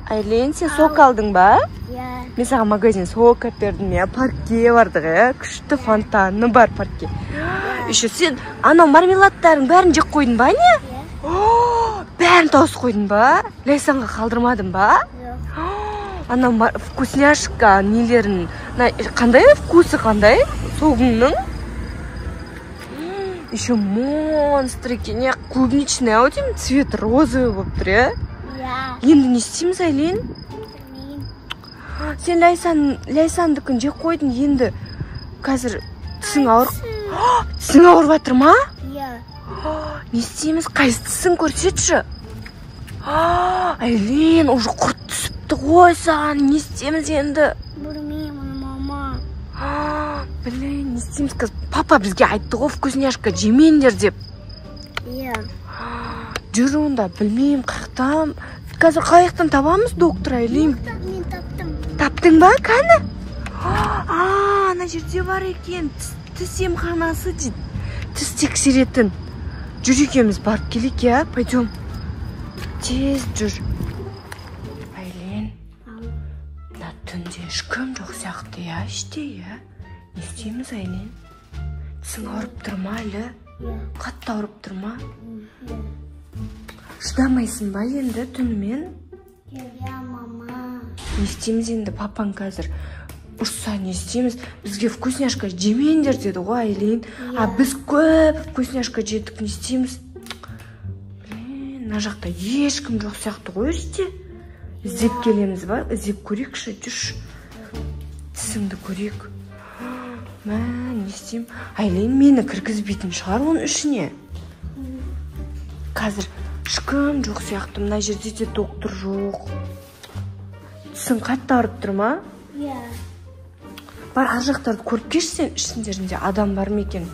Айлен, сен сок алдың ба? Иә. Мен саған магазин сок бердім, я паркке бардық, күшті фонтаны бар паркке. Еще сен анау мармеладтардың бәрін жеп қойдың ба, не? Бәрін тауысып қойдың ба? Ләйсанға қалдырмадың ба? Анау вкусняшка нелерін, қандай вкусы қандай? Согыңның? Еще монстр екен, клубничный ау деймін, цвет розовый болып тұр, Иә. Енді не істейміз, Айлен? Сен Ләйсандікін жеп қойдың, енді қазір тісің ауырып жатыр ма? Иә. Не істейміз? Қайсы тісің көрсетші? Айлен, уже құрт түсіпті ғой саған. Не істейміз енді? Білмеймін, мама. Блин, не істейміз? Папа бізге айтты ғой, вкусняшка жемеңдер деп. Иә. Жүр онда, білмеймін, қаяқтан. Қазір қаяқтан табамыз, доктор, Айлен? Мен таптым. Таптың ба, қаны? Ана жерде бар екен, тіс емханасы дейді. Тіс тексеретін. Жүр екеміз барып келейік, я? Пойдем. Тез жүр. Айлен, мына түнде ешкім жоқ сияқты, я? Іште, я? Не істейміз, Айлен? Тісің ауырып тұр ма, әлі? Қатты ауырып тұр ма? Шыдамайсың ба енді түнімен? Иә, мама. Не істейміз енді, папаң қазір ұрса, не істейміз? Бізге вкусняшка жемеңдер деді ғой, Айлен. Біз көп вкусняшка жедік, не істейміз? Блин, мына жақта ешкім жоқ сияқты ғой іште. Іздеп келеміз ба? Іздеп көрейікші, жүрші. Тісіңді көрейік. Мә, не істеймін? Айлен, мені кіргізбейтін шығар оның ішіне. Қазір ешкім жоқ сияқты, мына жерде де доктор жоқ. Тісің қатты ауырып тұр ма? Иә. Бар, ар жақтарды көріп келші, ішіндерінде адам бар ма екен?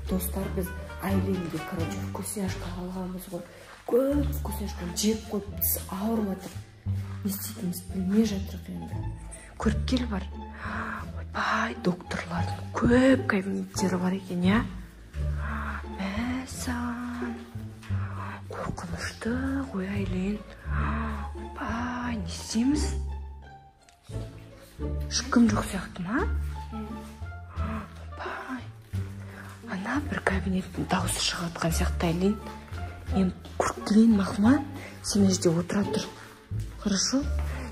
Достар, біз Айленге, вкусняшка алғанбыз ғой. Көп вкусняшка жеп қойып, тіс ауырып жатыр. Не істейтініміз білмей жатырық енді. Көріп кел бар. Ойбай, докторлардың көп кабинеттері бар екен, я? Мәсән. Қорқынышты ғой, Айлен. Ойбай, не істейміз? Ешкім жоқ сияқты ма? Ойбай. Ана бір кабинеттің дауысы шығатқан сияқты, Айлен. Мен көріп келейін, мақма? Сен жерде отыра тұр. Хорошо?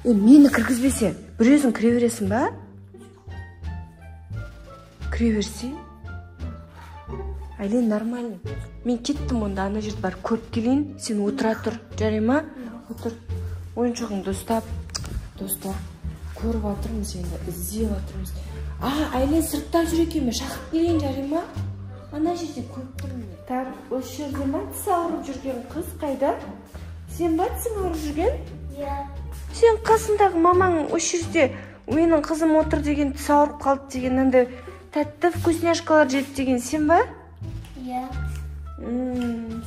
Мені кіргізбесе, бір өзің кіре бересің ба? Кіре берсе? Айлен, нормально. Мен кеттім онда, ана жерді бар көріп келейін. Сен отыра тұр, жарай ма? Отыр. Ойыншығыңды ұстап. Достар, көріп атырмыз енді, іздеп атырмыз. Айлен сыртта жүр екен, мен шақырып келейін, жарай ма? Ана жерде көріп тұрмын. Так, осы жерде ма тіс ауырып жүрген қыз қайда? Сен ба тісің ауырып жүрген? Иә. Сен қасындағы мамаң осы жерде менің қызым отыр деген, тіс ауырып қалды деген, андай тәтті вкусняшкалар жеді деген сен ба? Иә.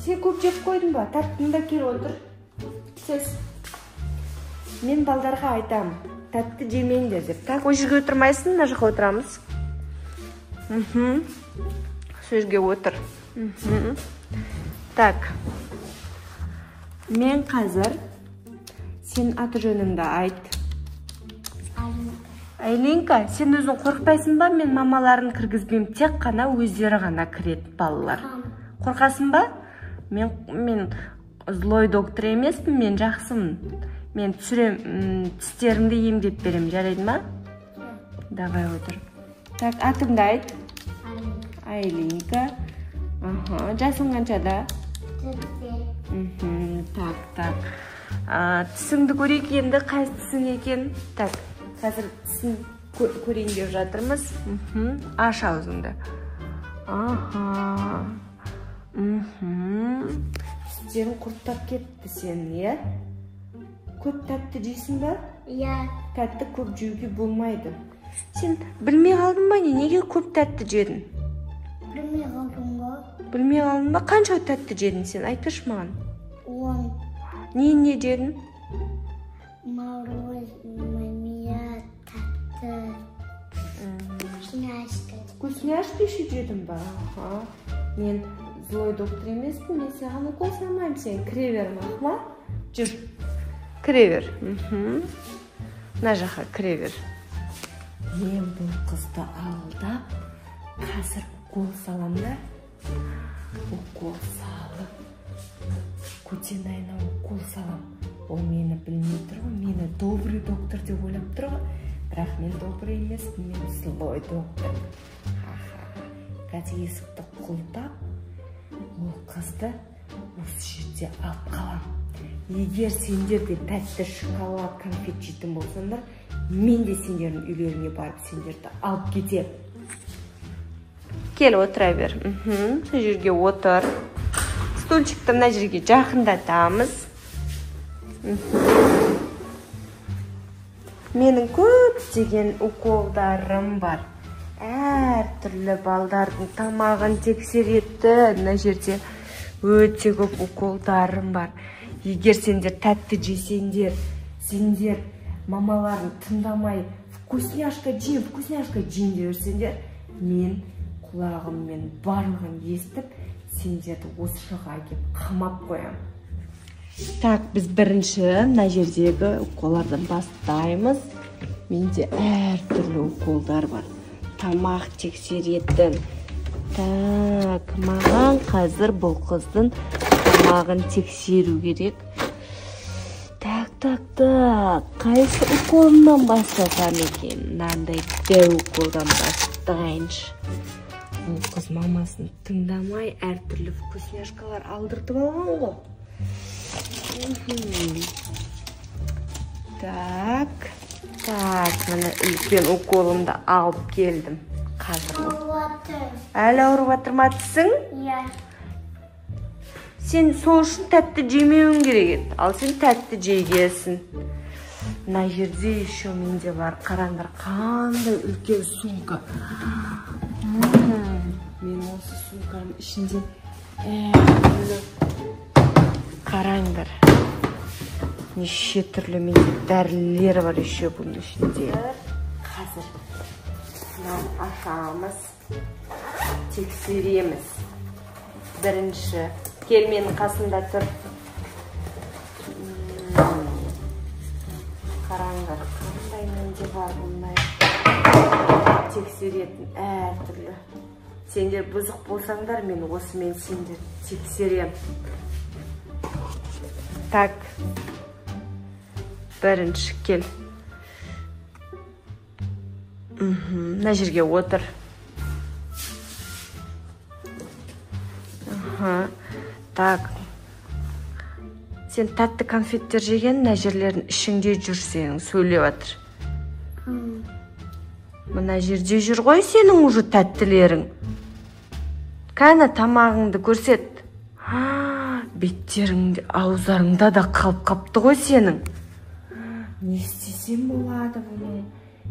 Сен көп жеп қойдың ба? Тәттің ба, кел отыр. Сіз. Мен балдарға айтам, тәтті жемеңдер деп. Так, ол жерге отырмайсың, мына жаққа отырамыз. Сол жерге отыр. Так. Мен қазір сен аты жөніңді айт. Айленка, сен өзің қорықпайсың ба? Мен мамаларын кіргізбеймін, тек қана өздері ғана кіреді балалар. Қорқасың ба? Мен злой доктор емеспін, мен жақсымын. Мен түсірем, тістеріңді емдеп берем, жарайды ма? Давай отыр. Так, атыңды айт. Айленка. Жасың қаншада? Так. Тісіңді көрейік енді, қайсы тісің екен? Так, қазір тісін көрейін деп жатырмыз. Аш аузыңды. Тістерің құрттап кетті сенің, е? Көп тәтті жейсің ба? Иә. Тәтті көп жеуге болмайды. Сен білмей қалдың ба, неге көп тәтті жедің? Білмей қалдым ба? Білмей қалдың ба? Қанша тәтті жедің сен? Айтыршы маған. 10. Не жедің? Мороженое, тәтті. Вкусняшка. Вкусняшка еще жедің ба? Мен злой доктор емеспін, мен саған укол салмаймын, сен кіре бер, мақма. Жүр. кіре бер. Мына жаққа кіре бер. Мен бұл қызды алдап, қазір укол салам да. Укол салып, көтенайына укол салам. Ол мені білмей тұр ғой, мені добрый доктор деп ойлап тұр ғой. Бірақ мен добрый емес, мен злой доктор. Қазір есікті құлтап, ол қызды осы жерде алып қалам. Егер сендер де тәтті шоколад конфет жейтін болсаңдар, мен де сендердің үйлеріңе барып сендерді алып кетем. Кел, отыра бер. Сол жерге отыр. Стульчикті мына жерге жақындатамыз. Менің көптеген уколдарым бар. Әр түрлі балдардың тамағын тексеретін. Мына жерде өте көп уколдарым бар. Егер сендер тәтті жесеңдер, сендер мамаларын тыңдамай вкусняшка жейін деп жүрсеңдер, мен құлағыммен барлығын естіп, сендерді осы шаға кеп қамап қоям. Так, біз бірінші мына жердегі уколдардан бастаймыз. Менде әр түрлі уколдар бар. Тамақ тексеретін. Так, маған қазір бұл қыздың тамағын тексеру керек. Так. Қайсы уколынан бастасам екен? Мынандай дәу уколдан бастайыншы. Бұл қыз мамасын тыңдамай әртүрлі вкусняшкалар алдыртып алған ғой. Так, мына үлкен уколымды алып келдім. Қазір. Әлі ауырып жатыр тісің? Иә. Сен сол үшін тәтті жемеуің керек еді. Ал сен тәтті жейгесін. Мына жерде еще менде бар. Қараңдар, қандай үлкен сумка. Мен осы сумканың ішінде қараңдар. Неше түрлі менде дәрілер бар еще бұның ішінде. Қазір ашамыз, тексереміз. Бірінші, кел менің қасында тұр. Қараңдар, қандай менде бар бұндай тексеретін әр түрлі. Сендер бұзық болсаңдар, мен осымен сендер тексерем. Так, бірінші кел. Мына жерге отыр. Так, сен тәтті конфеттер жеген, мына жерлердің ішіңде жүрсең, сөйлеп жатыр. Мына жерде жүр ғой сенің уже тәттілерің. Кәні тамағыңды көрсет. Беттеріңде, аузарыңда да қалып қапты ғой сенің. Не істесем болады бұны?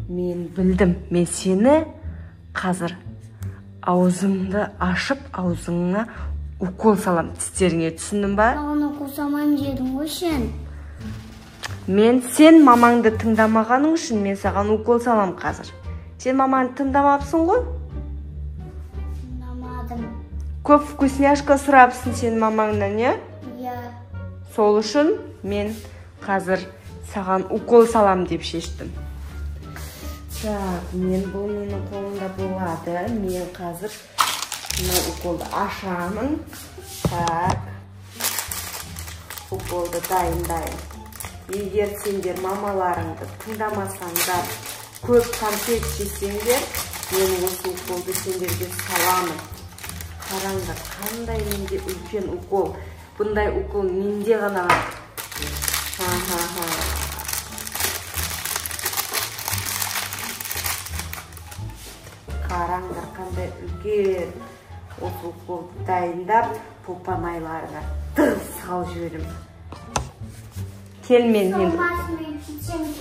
Мен білдім, мен сені қазір аузыңды ашып, аузыңа укол салам тістеріңе, түсіндің ба? Маған укол салмайым дедің ғой сен. Сен мамаңды тыңдамағаның үшін мен саған укол салам қазір. Сен мамаңды тыңдамапсың ғой? Тыңдамадым. Көп вкусняшка сұрапсың сен мамаңнан, не? Иә. Сол үшін мен қазір саған укол салам деп шештім. Так, менің қолымда болады. Мен қазір уколды ашамын. Так, уколды дайындайын. Егер сендер мамаларыңды тыңдамасаңдар, көп конфет жесеңдер, мен осы уколды сендерге саламын. Қараңдар, қандай менде үлкен укол. Бұндай укол менде ғана бар. Қараңдар, қандай үлкен. Осы уколды дайындап, попанайларына салып жіберем. Кел мен.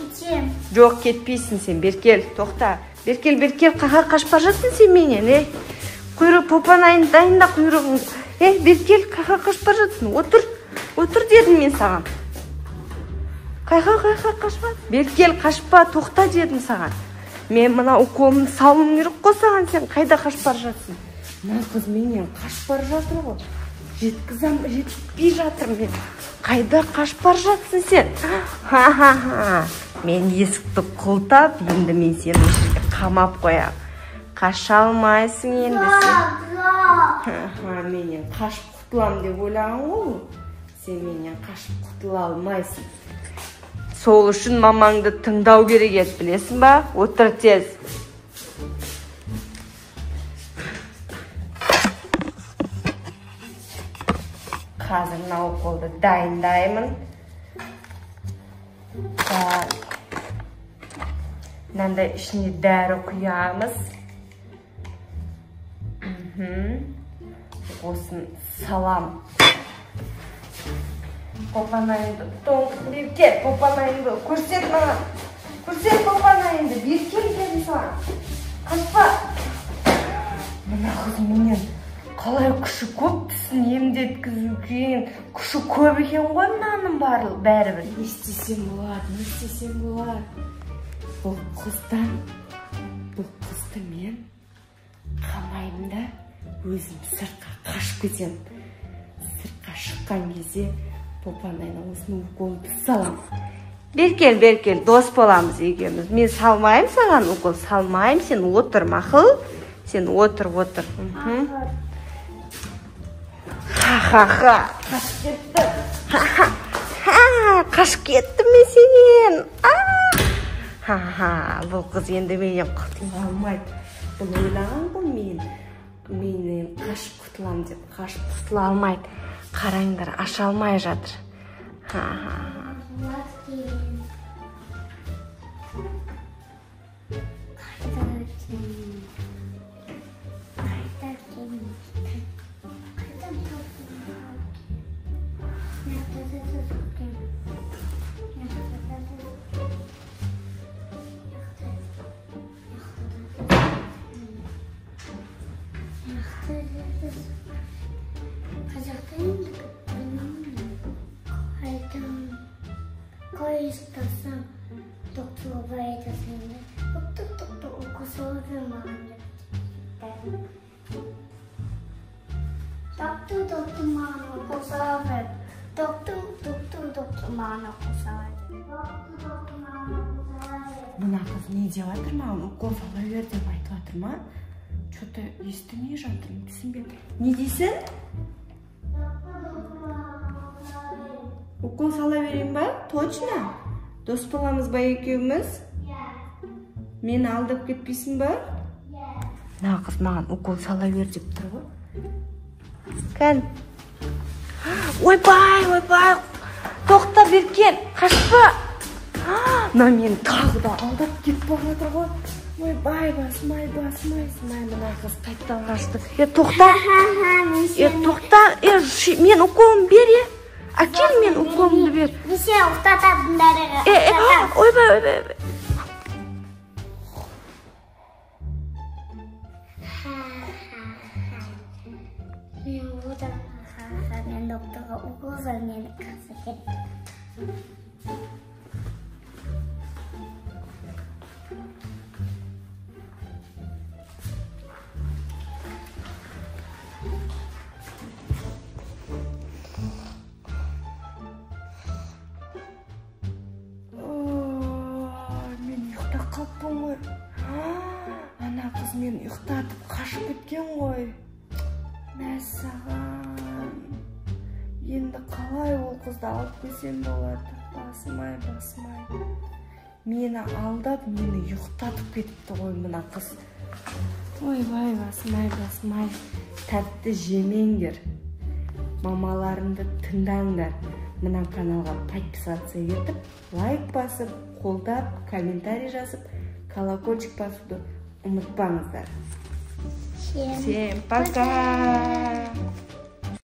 Кетем. Жоқ, кетпейсің сен. Беркел, тоқта. Беркел, қаға қашпар жатсың сен менен, Құйрық попанайын дайында құйрығың. Беркел, қаға қашпар жатсың. Отыр дедім мен саған. Қайға қашпа. Беркел, қашпа, тоқта дедім саған. Мен мына уколымды салуым керек қой саған, сен қайда қашпар жатсың? Мына қыз менен қашпар жатыр ғой. Жетпей жатыр мен. Қайда қашып бара жатсың сен? Ха-ха-ха. Мен есікті құлтап, енді мен сені жерге қамап қоям. Қаша алмайсың енді сен. Ха-ха, менен қашып құтылам деп ойлаған ғой. Сен менен қашып құтыла алмайсың. Сол үшін мамаңды тыңдау керек еді, білесің ба? Отыр тез. Қазір мына уколды дайындаймын. Мынандай ішіне дәрі құямыз. Осын салам. Попанайымды тоңқып беркел, попанайымды көрсет маған. Көрсет попанайымды, беркел дедім саған. Қашпа. Мына қыз менен қалай күші көп түсін емдеткізу кейін. Күші көп екен ғой мынаның бәрібір. Не істесем болады. Бұл қызды мен қамаймын да өзім сыртқа қашып кетем. Сыртқа шыққан кезде Попанайның осыны уколды салам. Беркел, дос боламыз екеуміз. Мен салмайым саған укол, салмайым. Сен отыр, мақұл. Сен отыр. Ха-ха-ха, қашып кеттім мен сен. Ха-ха, бұл қыз енді менен құтыла алмайды. Бұл ойлаған ғой менен қашып құтылам деп, қашып құтыла алмайды. Қараңдар, аша алмай жатыр. Koyustasam doktora aytasın. Doktor okusa mağan Doktor mağan okusa Doktor mağan okusa Мына қыз не деп жатыр маған? Укол сала бер деп айтып жатыр ма? Что-то естімей жатырмын, түсінбедім. Не дейсің? Укол сала берейін ба? Точно? Дос боламыз ба екеуміз? Мені алдап кетпейсің ба? Мына қыз маған укол сала бер деп тұр ғой. Кән. Ойбай. Тоқта беркен. Қашпа. Мына мені тағы да алдап кетіп бара жатыр ғой. Ойбай, басмай. Мына қыз қайттан қашты. Тоқта. Мен уколым бер, Әкел мен уколымды бер. Неше ұқтататын дәрігі. Ойбай. Мен одан мен докторға укол мені қасы кетті. Ана қыз мен ұйықтатып қашып кеткен ғой. Мәссаған. Енді қалай ол қызды алып келсем болады? Басмай. Мені алдап, мені ұйықтатып кетіпті ғой мына қыз. Ойбай, басмай. Тәтті жемеңдер. Мамаларымды тыңдаңдар. Мына каналға подписаться етіп, лайк басып, қолдап, комментарий жазып, колокольчик басуды ұмытпаңыздар. Всем пока!